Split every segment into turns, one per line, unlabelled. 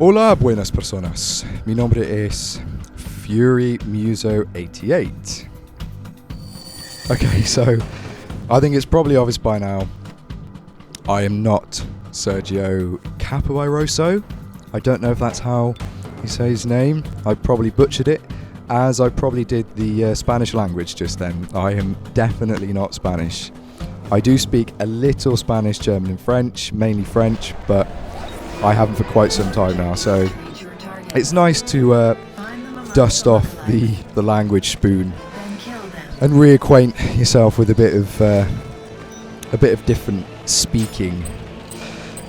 Hola, buenas personas. Mi nombre es FuryMuso88. Okay, so I think it's probably obvious by now. I am not Sergio Kapoeiroso. I don't know if that's how you say his name. I probably butchered it, as I probably did the Spanish language just then. I am definitely not Spanish. I do speak a little Spanish, German and French, mainly French, but I haven't for quite some time now, so it's nice to dust off the language spoon and reacquaint yourself with a bit of different speaking.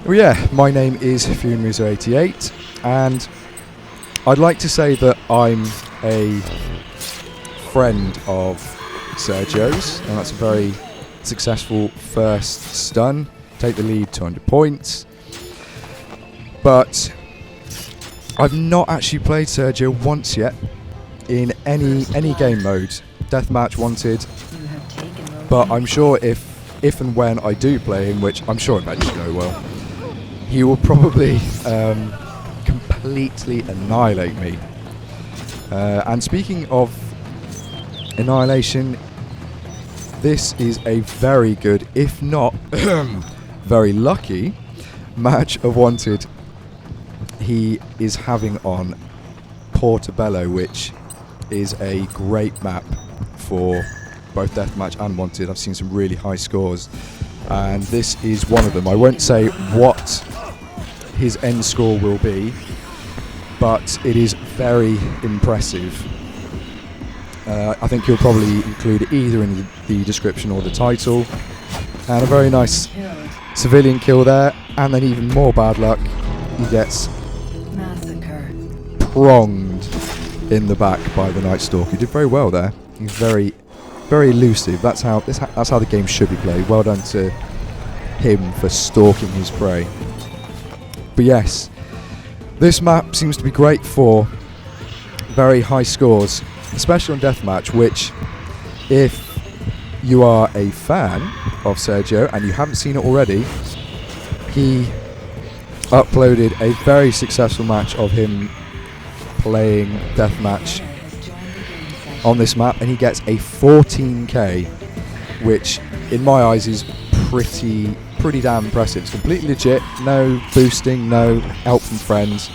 Well, yeah, my name is FuryMuso88, and I'd like to say that I'm a friend of Sergio's, and that's a very successful first stun. Take the lead, 200 points. But I've not actually played Sergio once yet in any game mode. Deathmatch wanted, but I'm sure if and when I do play him, which I'm sure eventually I will, he will probably completely annihilate me. And speaking of annihilation, this is a very good, if not very lucky, match of Wanted he is having on Portobello, which is a great map for both Deathmatch and Wanted. I've seen some really high scores, and this is one of them. I won't say what his end score will be, but it is very impressive. I think he'll probably include it either in the description or the title. And a very nice civilian kill there, and then even more bad luck, he gets pronged in the back by the Night Stalker. He did very well there. He's very, very elusive. That's how the game should be played. Well done to him for stalking his prey. But yes, this map seems to be great for very high scores, especially on Deathmatch, which, if you are a fan of Sergio and you haven't seen it already, he uploaded a very successful match of him playing Deathmatch on this map, and he gets a 14k, which in my eyes is pretty damn impressive. It's completely legit, no boosting, no help from friends.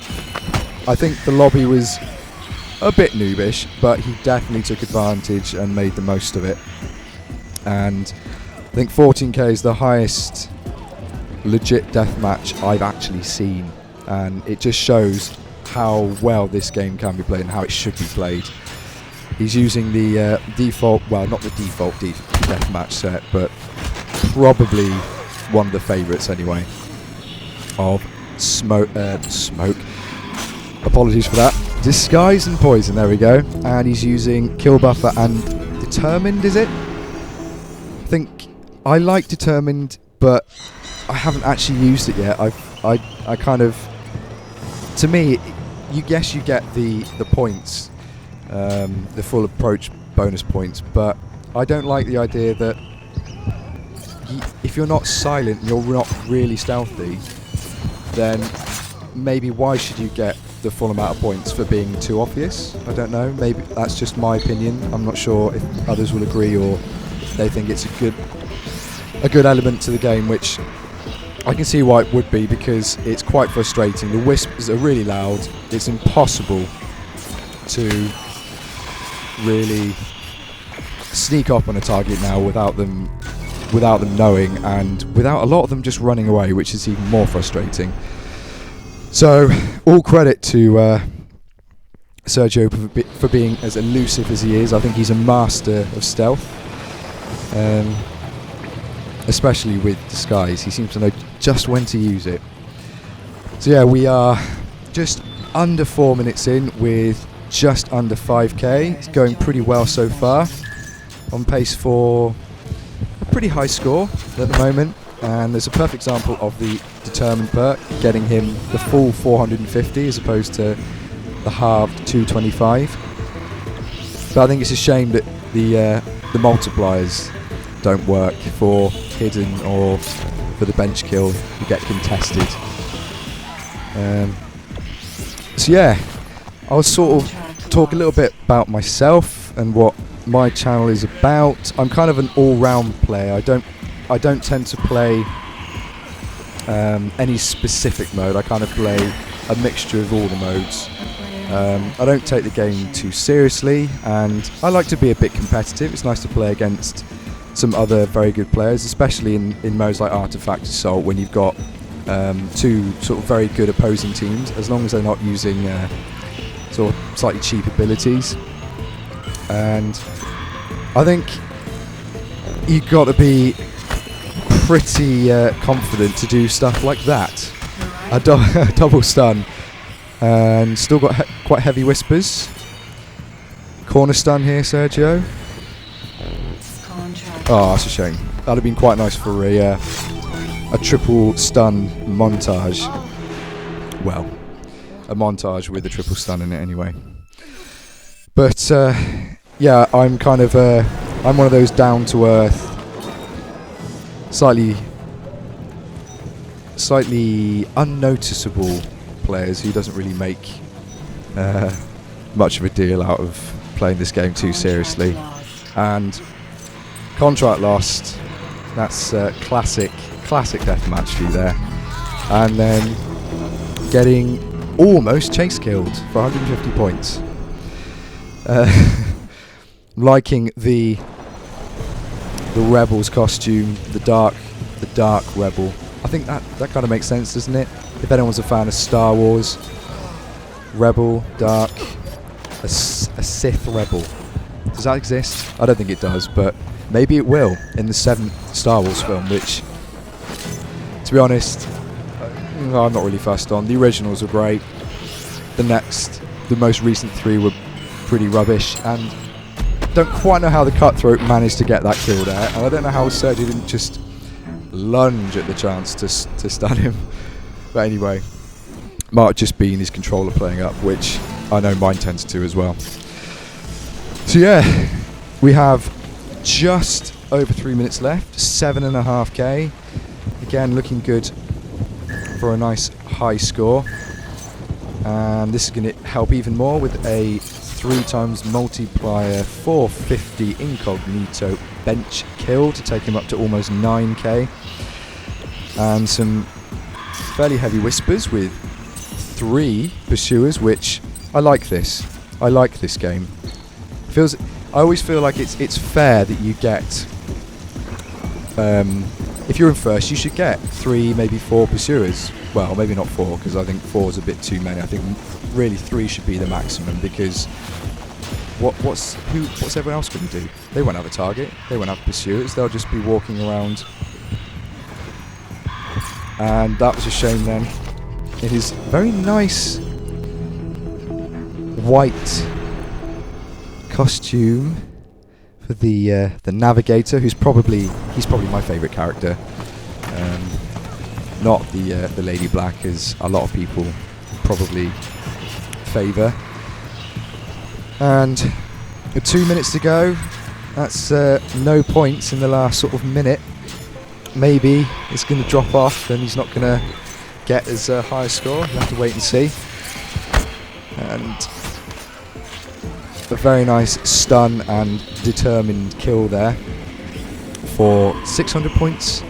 I think the lobby was a bit noobish, but he definitely took advantage and made the most of it. And I think 14k is the highest legit deathmatch I've actually seen, and it just shows how well this game can be played and how it should be played. He's using the default, well, not the default deathmatch set, but probably one of the favourites anyway, of smoke. Apologies for that. Disguise and poison, there we go. And he's using kill buffer and determined, is it? I think I like determined, but I haven't actually used it yet. I kind of, to me, you guess you get the points, the full approach bonus points, but I don't like the idea that if you're not silent and you're not really stealthy, then maybe why should you get the full amount of points for being too obvious? I don't know, maybe that's just my opinion. I'm not sure if others will agree or they think it's a good element to the game, which I can see why it would be, because it's quite frustrating. The whispers are really loud. It's impossible to really sneak up on a target now without them knowing, and without a lot of them just running away, which is even more frustrating. So all credit to Sergio for being as elusive as he is. I think he's a master of stealth, especially with disguise. He seems to know just when to use it. So yeah, we are just under 4 minutes in with just under 5k. It's going pretty well so far. On pace for a pretty high score at the moment, and there's a perfect example of the determined perk getting him the full 450 as opposed to the halved 225. But I think it's a shame that the multipliers don't work for hidden or for the bench kill. You get contested. So yeah, I'll sort of talk a little bit about myself and what my channel is about. I'm kind of an all-round player. I don't tend to play any specific mode. I kind of play a mixture of all the modes. I don't take the game too seriously, and I like to be a bit competitive. It's nice to play against some other very good players, especially in modes like Artifact Assault, when you've got two sort of very good opposing teams, as long as they're not using sort of slightly cheap abilities. And I think you've got to be pretty confident to do stuff like that. A double stun, and still got quite heavy whispers. Corner stun here, Sergio. Oh, that's a shame. That'd have been quite nice for a triple stun montage. Well, a montage with a triple stun in it anyway. But yeah, I'm kind of I'm one of those down to earth, slightly unnoticeable players who doesn't really make much of a deal out of playing this game too seriously. And contract lost. That's classic deathmatch for you there. And then getting almost chase killed for 150 points. Liking the Rebel's costume, the dark Rebel. I think that kind of makes sense, doesn't it? If anyone's a fan of Star Wars, Rebel, dark, a Sith Rebel. Does that exist? I don't think it does, but maybe it will in the 7th Star Wars film, which, to be honest, I'm not really fussed on. The originals were great. The most recent 3 were pretty rubbish, and don't quite know how the Cutthroat managed to get that kill there, and I don't know how Sergio didn't just lunge at the chance to stun him. But anyway, might have just been his controller playing up, which I know mine tends to as well. So yeah, we have just over 3 minutes left, 7.5k. Again, looking good for a nice high score. And this is going to help even more with a 3x multiplier 450 incognito bench kill to take him up to almost 9k. And some fairly heavy whispers with 3 pursuers, which I like this. I like this game. I always feel like it's fair that you get, if you're in first, you should get 3, maybe 4 pursuers. Well, maybe not 4, because I think 4 is a bit too many. I think really 3 should be the maximum, because what's everyone else going to do? They won't have a target. They won't have pursuers. They'll just be walking around. And that was a shame then. It is very nice white costume for the navigator, he's probably my favourite character. Not the Lady Black, as a lot of people probably favour. And 2 minutes to go. That's no points in the last sort of minute. Maybe it's going to drop off and he's not going to get as high a score. We'll have to wait and see. And a very nice stun and determined kill there for 600 points.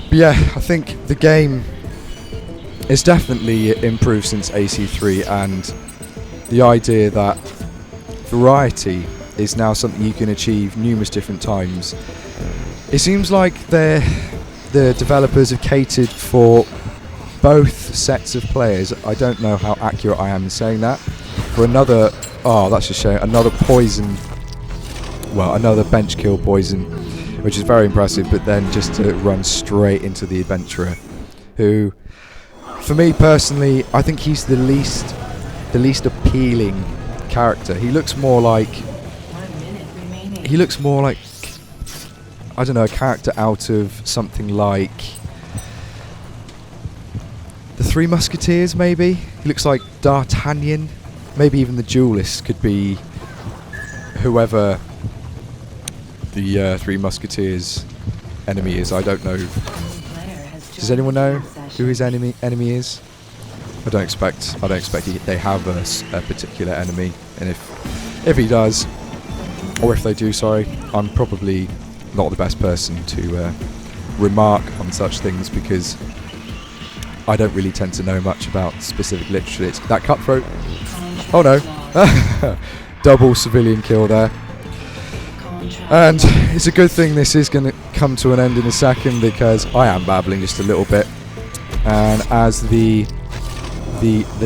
But yeah, I think the game is definitely improved since AC3, and the idea that variety is now something you can achieve numerous different times. It seems like the developers have catered for both sets of players. I don't know how accurate I am in saying that. For another, oh, that's a shame, another poison, well, another bench kill poison, which is very impressive, but then just to run straight into the adventurer, who, for me personally, I think he's the least appealing character. He looks more like, I don't know, a character out of something like the Three Musketeers, maybe. He looks like D'Artagnan. Maybe even the Duelist could be whoever the Three Musketeers enemy is. I don't know. Does anyone know who his enemy is? I don't expect they have a particular enemy, and if he does, or if they do, sorry, I'm probably not the best person to remark on such things, because I don't really tend to know much about specific literature. It's that cutthroat. Oh no. Double civilian kill there. And it's a good thing this is going to come to an end in a second, because I am babbling just a little bit. And as the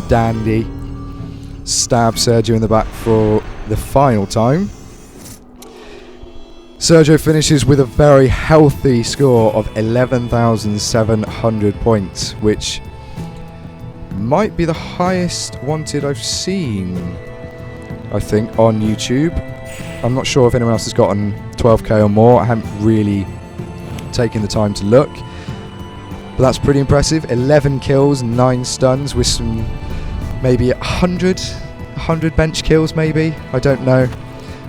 dandy stabs Sergio in the back for the final time, Sergio finishes with a very healthy score of 11,700 points, which might be the highest wanted I've seen, I think, on YouTube. I'm not sure if anyone else has gotten 12k or more. I haven't really taken the time to look, but that's pretty impressive. 11 kills, 9 stuns with some maybe 100 bench kills maybe. I don't know.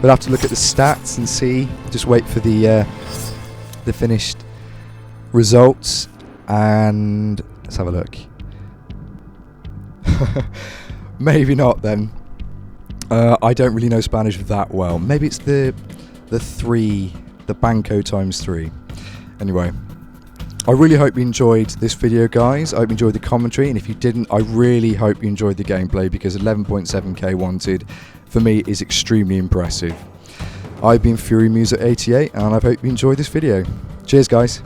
We'll have to look at the stats and see. Just wait for the finished results, and let's have a look. Maybe not then. I don't really know Spanish that well. Maybe it's the Banco times 3. Anyway, I really hope you enjoyed this video, guys. I hope you enjoyed the commentary, and if you didn't, I really hope you enjoyed the gameplay, because 11.7k wanted for me is extremely impressive. I've been FuryMuso88, and I hope you enjoyed this video. Cheers, guys.